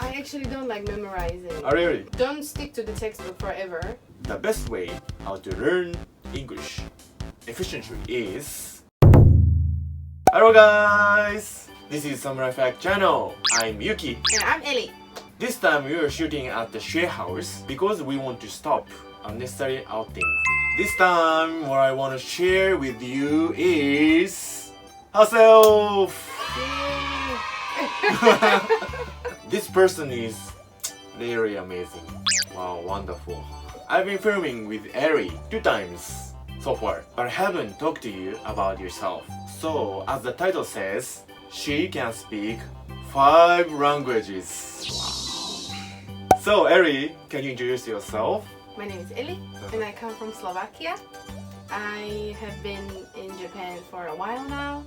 I actually don't like memorizing. Oh, really? Don't stick to the textbook forever. The best way how to learn English efficiently is... Hello guys! This is Samu Life Hack channel. I'm Yuki. And I'm Ellie. This time we are shooting at the share house because we want to stop unnecessary outings. This time what I want to share with you is... herself! This person is really amazing. Wow, wonderful. I've been filming with Ellie 2 times so far, but I haven't talked to you about yourself. So, as the title says, she can speak 5 languages. Wow. So, Ellie, can you introduce yourself? My name is Ellie and I come from Slovakia. I have been in Japan for a while now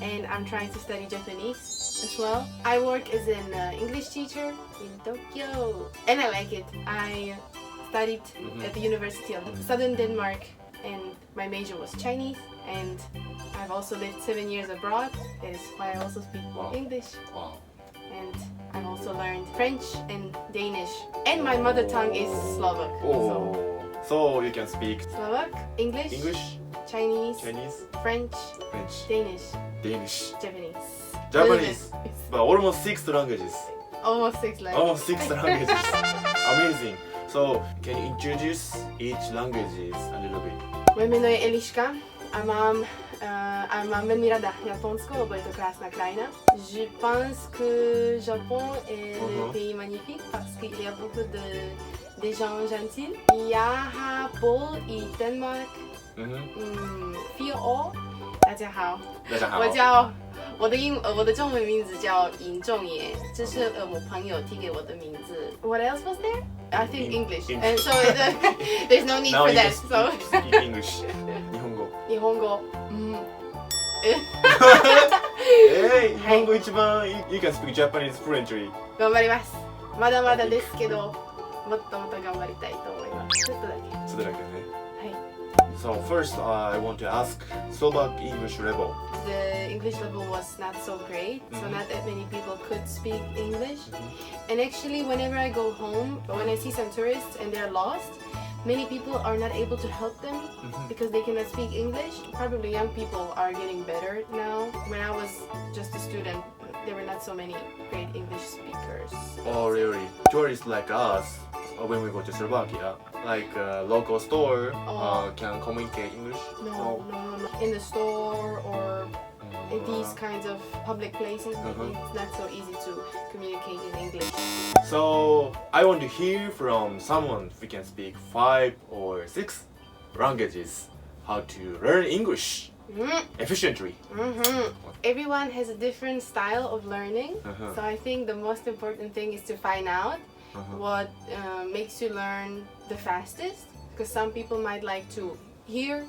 and I'm trying to study Japanese as well. I work as an English teacher in Tokyo and I like it. I studied at the University of Southern Denmark and my major was Chinese, and I've also lived 7 years abroad. That is why I also speak English. Wow. And I've also learned French and Danish, and my mother tongue is Slovak. So you can speak Slovak, English, Chinese, French, Danish, Japanese. But almost 6 languages. Almost 6 languages. Almost 6 languages. Amazing. So can you introduce each languages a little bit? Moje meno je Eliška a mám veľmi rada Japonsko, lebo je to krásna krajina. Je pense que Japon est un pays magnifique parce qu'il y a beaucoup de gens gentils. Jeg bor i Danmark 4 år. 大家好，我的中文名字叫尹仲野，这是我朋友提给我的名字。What else was there? I think English. And so there's no need Now for you that. can So speak English. 日本語。日本語。日本語一番 You can speak Japanese fluently. 頑張ります。まだまだですけど、もっともっと頑張りたいと思います。ちょっとだけ。ちょっとだけね。はい。So first, I want to ask Slovak English level. The English level was not so great, so not that many people could speak English. And actually, whenever I go home, when I see some tourists and they're lost, many people are not able to help them because they cannot speak English. Probably young people are getting better now. When I was just a student, there were not so many great English speakers. Oh really? Tourists like us, when we go to Slovakia, like a local store can communicate English? No. In the store or in these kinds of public places, maybe it's not so easy to communicate in English. So I want to hear from someone who can speak 5 or 6 languages how to learn English efficiently. Everyone has a different style of learning, so I think the most important thing is to find out what makes you learn the fastest, because some people might like to hear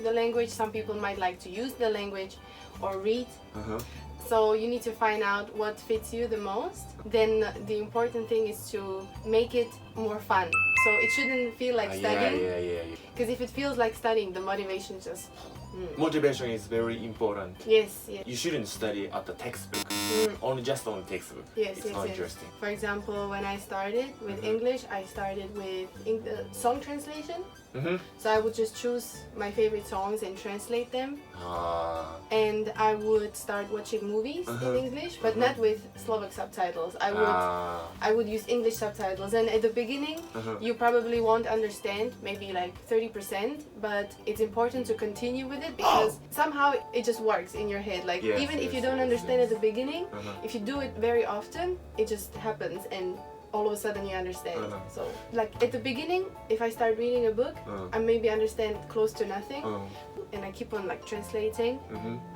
the language, some people might like to use the language or read. So you need to find out what fits you the most. Then the important thing is to make it more fun. So it shouldn't feel like studying. Because if it feels like studying, the motivation just... Motivation is very important. Yes. You shouldn't study at the textbook. Only just on the textbook. It's not interesting. For example, when I started with English, I started with song translation. So I would just choose my favorite songs and translate them. And I would start watching movies in English, but not with Slovak subtitles. I would use English subtitles. And at the beginning, you probably won't understand, maybe like 30%, but it's important to continue with it because somehow it just works in your head. Like even if you don't understand at the beginning, if you do it very often, it just happens and all of a sudden you understand. So like at the beginning, if I start reading a book, I maybe understand close to nothing and I keep on like translating.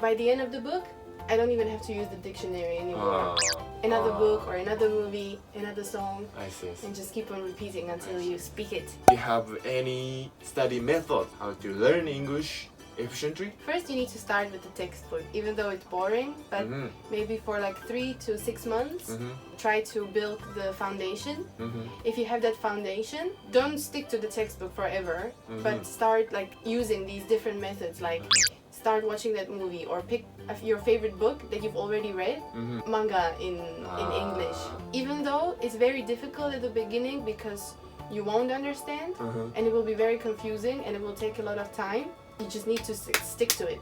By the end of the book, I don't even have to use the dictionary anymore. Another book or another movie, another song, and just keep on repeating until you speak it. Do you have any study method how to learn English efficiently? First, you need to start with the textbook, even though it's boring, but maybe for like 3 to 6 months, try to build the foundation. If you have that foundation, don't stick to the textbook forever, but start like using these different methods like start watching that movie or pick your favorite book that you've already read, manga in English. Even though it's very difficult at the beginning because you won't understand and it will be very confusing and it will take a lot of time, you just need to stick to it.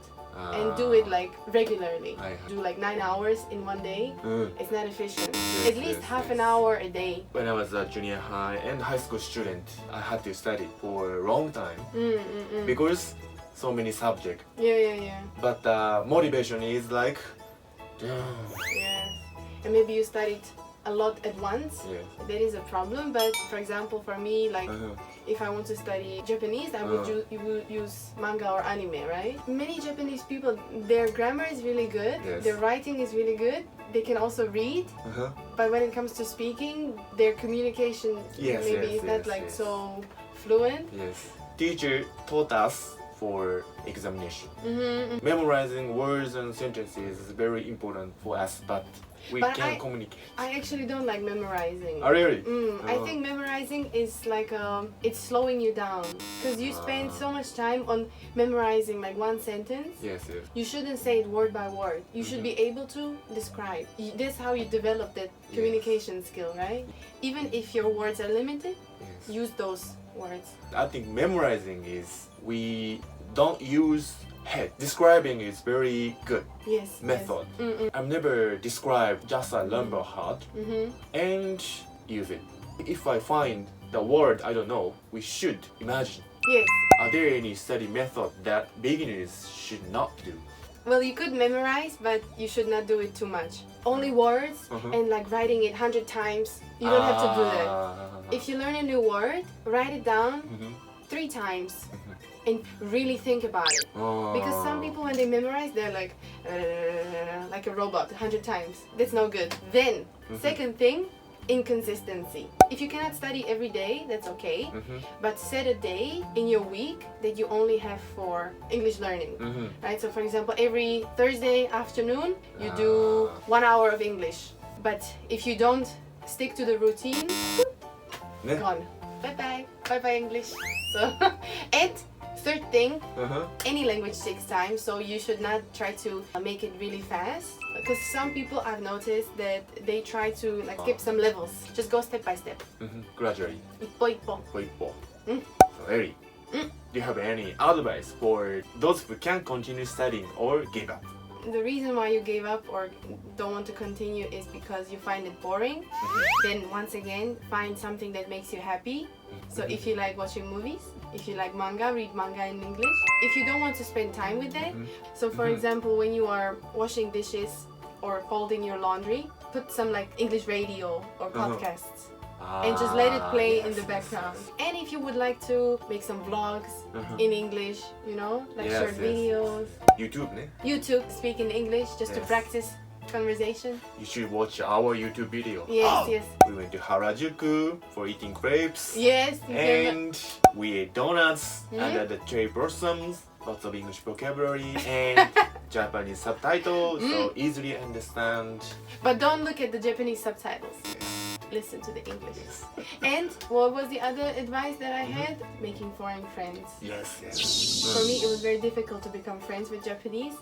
And do it like regularly. Do like 9 hours in one day. It's not efficient. At least half an hour a day. When I was a junior high and high school student, I had to study for a long time because so many subjects. Yeah. But the motivation is like, yes. And maybe you studied a lot at once. Yes. That is a problem. But for example, for me, like if I want to study Japanese, I would use manga or anime, right? Many Japanese people, their grammar is really good. Yes. Their writing is really good. They can also read. But when it comes to speaking, their communication is not so fluent. Yes. Teacher taught us for examination. Memorizing words and sentences is very important for us, but we can't communicate. I actually don't like memorizing. Oh, really? I think memorizing is like it's slowing you down because you spend so much time on memorizing like one sentence. Yes. You shouldn't say it word by word. You should be able to describe. That's how you develop that communication skill, right? Even if your words are limited, use those words. I think memorizing is we don't use head. Describing is very good method. I've never described just a number hard and use it. If I find the word I don't know, we should imagine. Yes. Are there any study method that beginners should not do? Well, you could memorize, but you should not do it too much. Only words and like writing it 100 times. You don't have to do that. If you learn a new word, write it down 3 times and really think about it. Because some people, when they memorize, they're like a robot 100 times. That's no good. Then, second thing, inconsistency. If you cannot study every day, that's okay. But set a day in your week that you only have for English learning. Right? So for example, every Thursday afternoon, you do 1 hour of English. But if you don't stick to the routine, gone. Bye-bye. Bye-bye English. So, and third thing, any language takes time, so you should not try to make it really fast. Because some people I've noticed that they try to like skip some levels. Just go step by step. Gradually. Ippo. So, Eri, do you have any advice for those who can't continue studying or give up? The reason why you gave up or don't want to continue is because you find it boring. Then once again, find something that makes you happy. So if you like watching movies, if you like manga, read manga in English. If you don't want to spend time with that, so for example, when you are washing dishes or folding your laundry, put some like English radio or podcasts. And just let it play in the background. And if you would like to make some vlogs in English, you know, like short videos. YouTube, ne? YouTube, speak in English just to practice conversation. You should watch our YouTube video. Yes. We went to Harajuku for eating crepes. Yes. And we ate donuts under the cherry blossoms. Lots of English vocabulary and Japanese subtitles, so easily understand. But don't look at the Japanese subtitles. Listen to the English. And what was the other advice that I had? Making foreign friends. Yes. For me, it was very difficult to become friends with Japanese.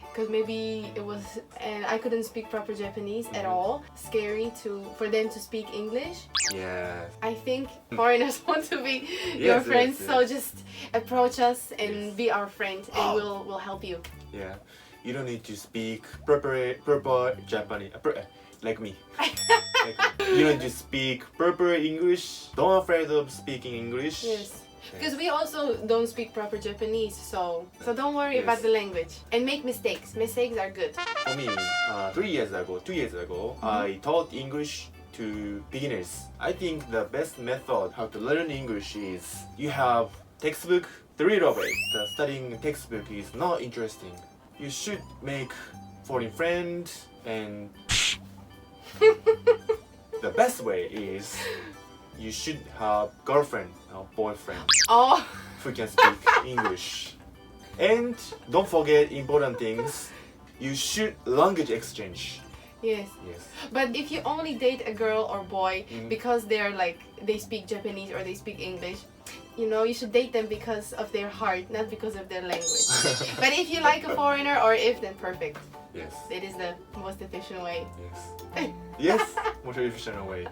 Because maybe it was, and I couldn't speak proper Japanese at all. Scary for them to speak English. Yes. I think foreigners want to be your friends, so just approach us and be our friend, and we'll help you. Yeah, you don't need to speak proper Japanese. Like me. You don't need to speak proper English. Don't afraid of speaking English. Yes. Because we also don't speak proper Japanese, so don't worry about the language. And make mistakes. Mistakes are good. For me, 2 years ago, I taught English to beginners. I think the best method how to learn English is you have textbook. The read of it. The studying textbook is not interesting. You should make foreign friends and the best way is you should have girlfriend or boyfriend who can speak English. And don't forget important things. You should language exchange. Yes. But if you only date a girl or boy because they speak Japanese or they speak English, you should date them because of their heart, not because of their language. But if you like a foreigner, or if, then perfect. Yes. It is the most efficient way. Yes. Yes. Most efficient way.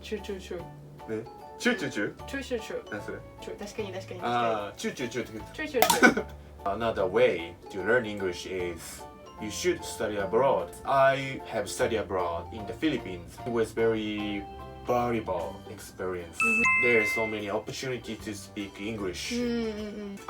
True, true, true. ね。チューチューチュー True, true, true. 何それ True. 確かに確かに確かああ、チューチューチューって言う。に。True, true, true. Another way to learn English is you should study abroad. I have studied abroad in the Philippines. It was very valuable experience. There are so many opportunities to speak English.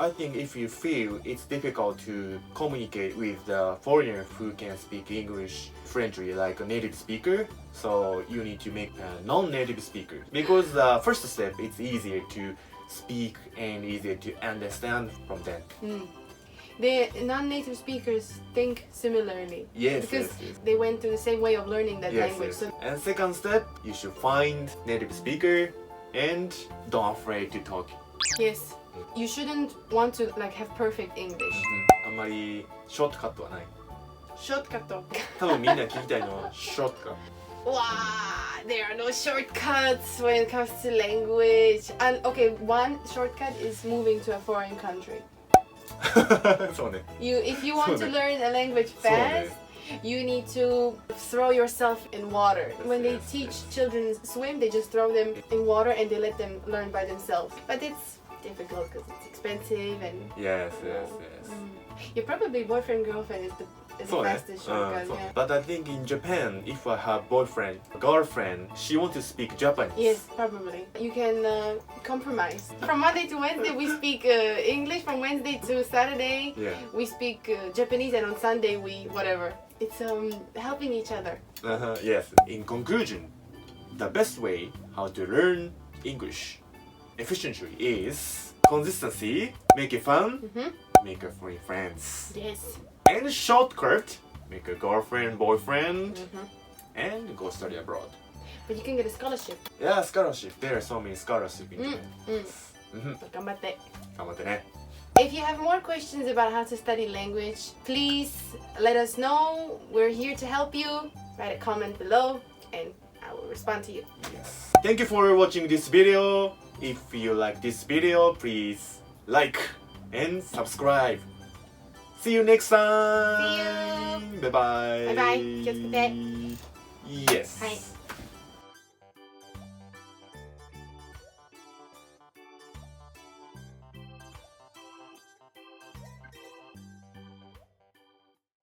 I think if you feel it's difficult to communicate with the foreigner who can speak English fluently like a native speaker, so you need to make a non-native speaker. Because the first step, it's easier to speak and easier to understand from them. The non-native speakers think similarly. Yes, because yes, yes. they went through the same way of learning that Yes, language. yes. So And second step, you should find native speaker and don't afraid to talk. yes, you shouldn't want to like have perfect English. あんまりショートカットはない。 Shortcut. 多分みんな聞きたいのはショートカッ Wow, there are no shortcuts when it comes to language. And okay, one shortcut is moving to a foreign country. ト。そうね。 If you want to So learn a language fast, you need to throw yourself in water. When they Yes, teach yes. children swim, they just throw them in water and they let them learn by themselves. But it's difficult because it's expensive and Yes, yes, yes. your probably boyfriend girlfriend is the そうね。 fastest shortcut. そう Yeah. But I think in Japan, if I have boyfriend, girlfriend, she want to speak Japanese. Yes, probably. You can compromise. From Monday to Wednesday, we speak English. From Wednesday to Saturday, Yeah. we speak Japanese, and on Sunday we whatever. It's helping each other. Yes. In conclusion, the best way how to learn English efficiently is consistency, make it fun, make a friends, Yes. and shortcut, make a girlfriend, boyfriend, and go study abroad. But you can get a scholarship. Yeah, scholarship. There are so many scholarships in Japan. 頑張って. 頑張ってね。 If you have more questions about how to study language, please let us know. We're here to help you. Write a comment below, and I will respond to you. Yes. Thank you for watching this video. If you like this video, please like and subscribe. See you next time. See you. Bye bye. バイバイ。気をつけて。Yes. はい。